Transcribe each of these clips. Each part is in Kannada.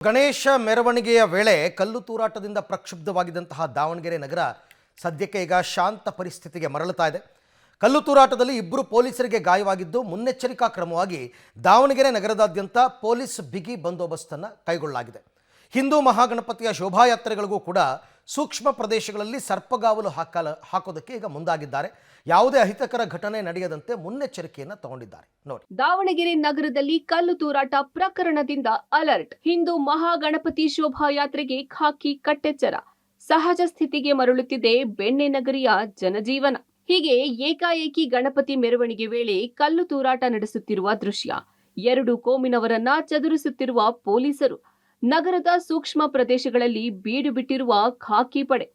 ಗಣೇಶ ಮೆರವಣಿಗೆಯ ವೇಳೆ ಕಲ್ಲು ತೂರಾಟದಿಂದ ಪ್ರಕ್ಷುಬ್ಧವಾಗಿದ್ದಂತಹ ದಾವಣಗೆರೆ ನಗರ ಸದ್ಯಕ್ಕೆ ಈಗ ಶಾಂತ ಪರಿಸ್ಥಿತಿಗೆ ಮರಳುತ್ತಾ ಇದೆ. ಕಲ್ಲು ತೂರಾಟದಲ್ಲಿ ಇಬ್ಬರು ಪೊಲೀಸರಿಗೆ ಗಾಯವಾಗಿದ್ದು ಮುನ್ನೆಚ್ಚರಿಕಾ ಕ್ರಮವಾಗಿ ದಾವಣಗೆರೆ ನಗರದಾದ್ಯಂತ ಪೊಲೀಸ್ ಬಿಗಿ ಬಂದೋಬಸ್ತನ್ನು ಕೈಗೊಳ್ಳಲಾಗಿದೆ. ಹಿಂದೂ ಮಹಾಗಣಪತಿಯ ಶೋಭಾಯಾತ್ರೆಗಳಿಗೂ ಕೂಡ ಸೂಕ್ಷ್ಮ ಪ್ರದೇಶಗಳಲ್ಲಿ ಸರ್ಪಗಾವಲು ಹಾಕೋದಕ್ಕೆ ಈಗ ಮುಂದಾಗಿದ್ದಾರೆ. ಯಾವುದೇ ಅಹಿತಕರ ಘಟನೆ ನಡೆಯದಂತೆ ಮುನ್ನೆಚ್ಚರಿಕೆಯನ್ನು ತಗೊಂಡಿದ್ದಾರೆ. ನೋಡಿ, ದಾವಣಗೆರೆ ನಗರದಲ್ಲಿ ಕಲ್ಲು ತೂರಾಟ ಪ್ರಕರಣದಿಂದ ಅಲರ್ಟ್. ಹಿಂದೂ ಮಹಾಗಣಪತಿ ಶೋಭಾಯಾತ್ರೆಗೆ ಖಾಕಿ ಕಟ್ಟೆಚ್ಚರ. ಸಹಜ ಸ್ಥಿತಿಗೆ ಮರಳುತ್ತಿದೆ ಬೆಣ್ಣೆ ನಗರಿಯ ಜನಜೀವನ. ಹೀಗೆ ಏಕಾಏಕಿ ಗಣಪತಿ ಮೆರವಣಿಗೆ ವೇಳೆ ಕಲ್ಲು ತೂರಾಟ ನಡೆಸುತ್ತಿರುವ ದೃಶ್ಯ. ಎರಡು ಕೋಮಿನವರನ್ನ ಚದುರಿಸುತ್ತಿರುವ ಪೊಲೀಸರು. ನಗರದ ಸೂಕ್ಷ್ಮ ಪ್ರದೇಶಗಳಲ್ಲಿ ಬೀಡು ಬಿಟ್ಟಿರುವ ಖಾಕಿ ಪಡೆ.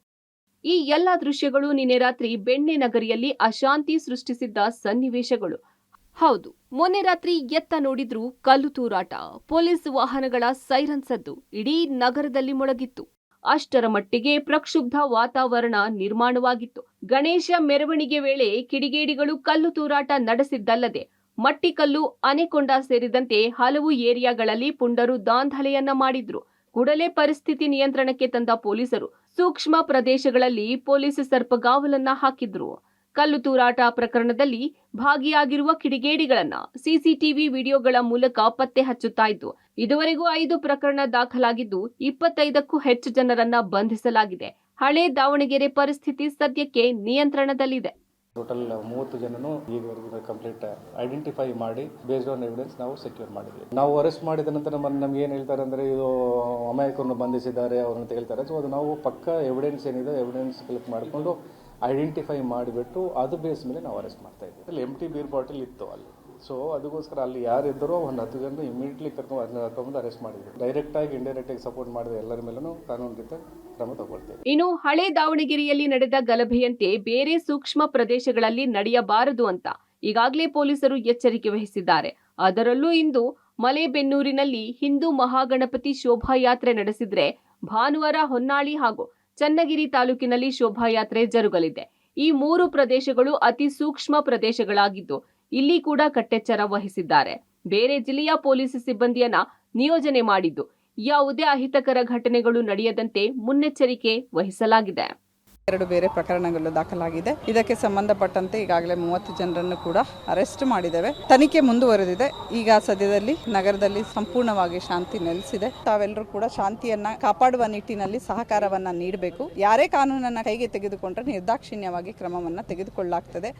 ಈ ಎಲ್ಲ ದೃಶ್ಯಗಳು ನಿನ್ನೆ ರಾತ್ರಿ ಬೆಣ್ಣೆ ನಗರಿಯಲ್ಲಿ ಅಶಾಂತಿ ಸೃಷ್ಟಿಸಿದ್ದ ಸನ್ನಿವೇಶಗಳು. ಹೌದು, ಮೊನ್ನೆ ರಾತ್ರಿ ಎತ್ತ ನೋಡಿದ್ರೂ ಕಲ್ಲು ತೂರಾಟ, ಪೊಲೀಸ್ ವಾಹನಗಳ ಸೈರನ್ ಸದ್ದು ಇಡೀ ನಗರದಲ್ಲಿ ಮೊಳಗಿತ್ತು. ಅಷ್ಟರ ಮಟ್ಟಿಗೆ ಪ್ರಕ್ಷುಬ್ಧ ವಾತಾವರಣ ನಿರ್ಮಾಣವಾಗಿತ್ತು. ಗಣೇಶ ಮೆರವಣಿಗೆ ವೇಳೆ ಕಿಡಿಗೇಡಿಗಳು ಕಲ್ಲು ತೂರಾಟ ನಡೆಸಿದ್ದಲ್ಲದೆ ಮಟ್ಟಿಕಲ್ಲು, ಆನೆಕೊಂಡ ಸೇರಿದಂತೆ ಹಲವು ಏರಿಯಾಗಳಲ್ಲಿ ಪುಂಡರು ದಾಂಧಲೆಯನ್ನ ಮಾಡಿದ್ರು. ಕೂಡಲೇ ಪರಿಸ್ಥಿತಿ ನಿಯಂತ್ರಣಕ್ಕೆ ತಂದ ಪೊಲೀಸರು ಸೂಕ್ಷ್ಮ ಪ್ರದೇಶಗಳಲ್ಲಿ ಪೊಲೀಸ್ ಸರ್ಪಗಾವಲನ್ನ ಹಾಕಿದ್ರು. ಕಲ್ಲು ತೂರಾಟ ಪ್ರಕರಣದಲ್ಲಿ ಭಾಗಿಯಾಗಿರುವ ಕಿಡಿಗೇಡಿಗಳನ್ನ ಸಿಸಿಟಿವಿ ವಿಡಿಯೋಗಳ ಮೂಲಕ ಪತ್ತೆ ಹಚ್ಚುತ್ತಾ ಇದ್ದು, ಇದುವರೆಗೂ 5 ಪ್ರಕರಣ ದಾಖಲಾಗಿದ್ದು 25ಕ್ಕೂ ಹೆಚ್ಚು ಜನರನ್ನ ಬಂಧಿಸಲಾಗಿದೆ. ಹಳೆ ದಾವಣಗೆರೆ ಪರಿಸ್ಥಿತಿ ಸದ್ಯಕ್ಕೆ ನಿಯಂತ್ರಣದಲ್ಲಿದೆ. ಟೋಟಲ್ 30 ಜನನು ಈವರೆಗೂ ಕಂಪ್ಲೀಟ್ ಐಡೆಂಟಿಫೈ ಮಾಡಿ ಬೇಸ್ಡ್ ಆನ್ ಎವಿಡೆನ್ಸ್ ನಾವು ಸೆಕ್ಯೂರ್ ಮಾಡಿದ್ವಿ. ನಾವು ಅರೆಸ್ಟ್ ಮಾಡಿದ ನಂತರ ನಮ್ಗೆ ಏನು ಹೇಳ್ತಾರೆ ಅಂದರೆ ಇದು ಅಮಾಯಕರನ್ನು ಬಂಧಿಸಿದ್ದಾರೆ ಅವ್ರನ್ನ ಹೇಳ್ತಾರೆ. ಸೊ ಅದು ನಾವು ಪಕ್ಕ ಎವಿಡೆನ್ಸ್ ಏನಿದೆ ಎವಿಡೆನ್ಸ್ ಕಲೆಕ್ಟ್ ಮಾಡಿಕೊಂಡು ಐಡೆಂಟಿಫೈ ಮಾಡಿಬಿಟ್ಟು ಅದು ಬೇಸ್ ಮೇಲೆ ನಾವು ಅರೆಸ್ಟ್ ಮಾಡ್ತಾ ಇದ್ವಿ. ಅಲ್ಲಿ ಎಂಟಿ ಬೀರ್ ಬಾಟಲ್ ಇತ್ತು ಅಲ್ಲಿ. ಸೊ ಅದಕ್ಕೋಸ್ಕರ ಅಲ್ಲಿ ಯಾರಿದ್ದರೋ ಒಂದು 10 ಜನ ಇಮಿಡಿಯೇಟ್ಲಿ ಕರ್ಕೊಂಡು ಅರೆಸ್ಟ್ ಮಾಡಿದ್ವಿ. ಡೈರೆಕ್ಟ್ ಆಗಿ ಇಂಡೈರೆಕ್ಟ್ ಆಗಿ ಸಪೋರ್ಟ್ ಮಾಡಿದ ಎಲ್ಲರ ಮೇಲೂ ಕಾನೂನು ರೀತಿ ಕ್ರಮ ತಗೊಳ್ತೇವೆ. ಇನ್ನು ಹಳೆ ದಾವಣಗೆರೆಯಲ್ಲಿ ನಡೆದ ಗಲಭೆಯಂತೆ ಬೇರೆ ಸೂಕ್ಷ್ಮ ಪ್ರದೇಶಗಳಲ್ಲಿ ನಡೆಯಬಾರದು ಅಂತ ಈಗಾಗಲೇ ಪೊಲೀಸರು ಎಚ್ಚರಿಕೆ ವಹಿಸಿದ್ದಾರೆ. ಅದರಲ್ಲೂ ಇಂದು ಮಲೇಬೆನ್ನೂರಿನಲ್ಲಿ ಹಿಂದೂ ಮಹಾಗಣಪತಿ ಶೋಭಾಯಾತ್ರೆ ನಡೆಸಿದ್ರೆ ಭಾನುವಾರ ಹೊನ್ನಾಳಿ ಹಾಗೂ ಚನ್ನಗಿರಿ ತಾಲೂಕಿನಲ್ಲಿ ಶೋಭಾಯಾತ್ರೆ ಜರುಗಲಿದೆ. ಈ 3 ಪ್ರದೇಶಗಳು ಅತಿ ಸೂಕ್ಷ್ಮ ಪ್ರದೇಶಗಳಾಗಿದ್ದು ಇಲ್ಲಿ ಕೂಡ ಕಟ್ಟೆಚ್ಚರ ವಹಿಸಿದ್ದಾರೆ. ಬೇರೆ ಜಿಲ್ಲೆಯ ಪೊಲೀಸ್ ಸಿಬ್ಬಂದಿಯನ್ನ ನಿಯೋಜನೆ ಮಾಡಿದ್ದು ಯಾವುದೇ ಅಹಿತಕರ ಘಟನೆಗಳು ನಡೆಯದಂತೆ ಮುನ್ನೆಚ್ಚರಿಕೆ ವಹಿಸಲಾಗಿದೆ. 2 ಬೇರೆ ಪ್ರಕರಣಗಳು ದಾಖಲಾಗಿದೆ. ಇದಕ್ಕೆ ಸಂಬಂಧಪಟ್ಟಂತೆ ಈಗಾಗಲೇ 30 ಜನರನ್ನು ಕೂಡ ಅರೆಸ್ಟ್ ಮಾಡಿದ್ದೇವೆ. ತನಿಖೆ ಮುಂದುವರೆದಿದೆ. ಈಗ ಸದ್ಯದಲ್ಲಿ ನಗರದಲ್ಲಿ ಸಂಪೂರ್ಣವಾಗಿ ಶಾಂತಿ ನೆಲೆಸಿದೆ. ತಾವೆಲ್ಲರೂ ಕೂಡ ಶಾಂತಿಯನ್ನ ಕಾಪಾಡುವ ನಿಟ್ಟಿನಲ್ಲಿ ಸಹಕಾರವನ್ನ ನೀಡಬೇಕು. ಯಾರೇ ಕಾನೂನನ್ನ ಕೈಗೆ ತೆಗೆದುಕೊಂಡ್ರೆ ನಿರ್ದಾಕ್ಷಿಣ್ಯವಾಗಿ ಕ್ರಮವನ್ನ ತೆಗೆದುಕೊಳ್ಳಲಾಗ್ತದೆ.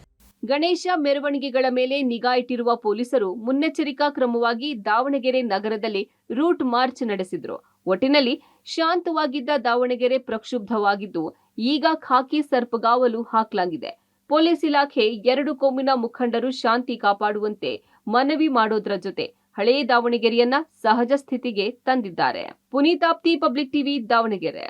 ಗಣೇಶ ಮೆರವಣಿಗೆಗಳ ಮೇಲೆ ನಿಗಾ ಇಟ್ಟಿರುವ ಪೊಲೀಸರು ಮುನ್ನೆಚ್ಚರಿಕಾ ಕ್ರಮವಾಗಿ ದಾವಣಗೆರೆ ನಗರದಲ್ಲಿ ರೂಟ್ ಮಾರ್ಚ್ ನಡೆಸಿದ್ರು. ಒಟ್ಟಿನಲ್ಲಿ ಶಾಂತವಾಗಿದ್ದ ದಾವಣಗೆರೆ ಪ್ರಕ್ಷುಬ್ಧವಾಗಿದ್ದು ಈಗ ಖಾಕಿ ಸರ್ಪಗಾವಲು ಹಾಕಲಾಗಿದೆ. ಪೊಲೀಸ್ ಇಲಾಖೆ 2 ಕೋಮಿನ ಮುಖಂಡರು ಶಾಂತಿ ಕಾಪಾಡುವಂತೆ ಮನವಿ ಮಾಡೋದ್ರ ಜೊತೆ ಹಳೇ ದಾವಣಗೆರೆಯನ್ನ ಸಹಜ ಸ್ಥಿತಿಗೆ ತಂದಿದ್ದಾರೆ. ಪುನೀತಾಪ್ತಿ, ಪಬ್ಲಿಕ್ ಟಿವಿ, ದಾವಣಗೆರೆ.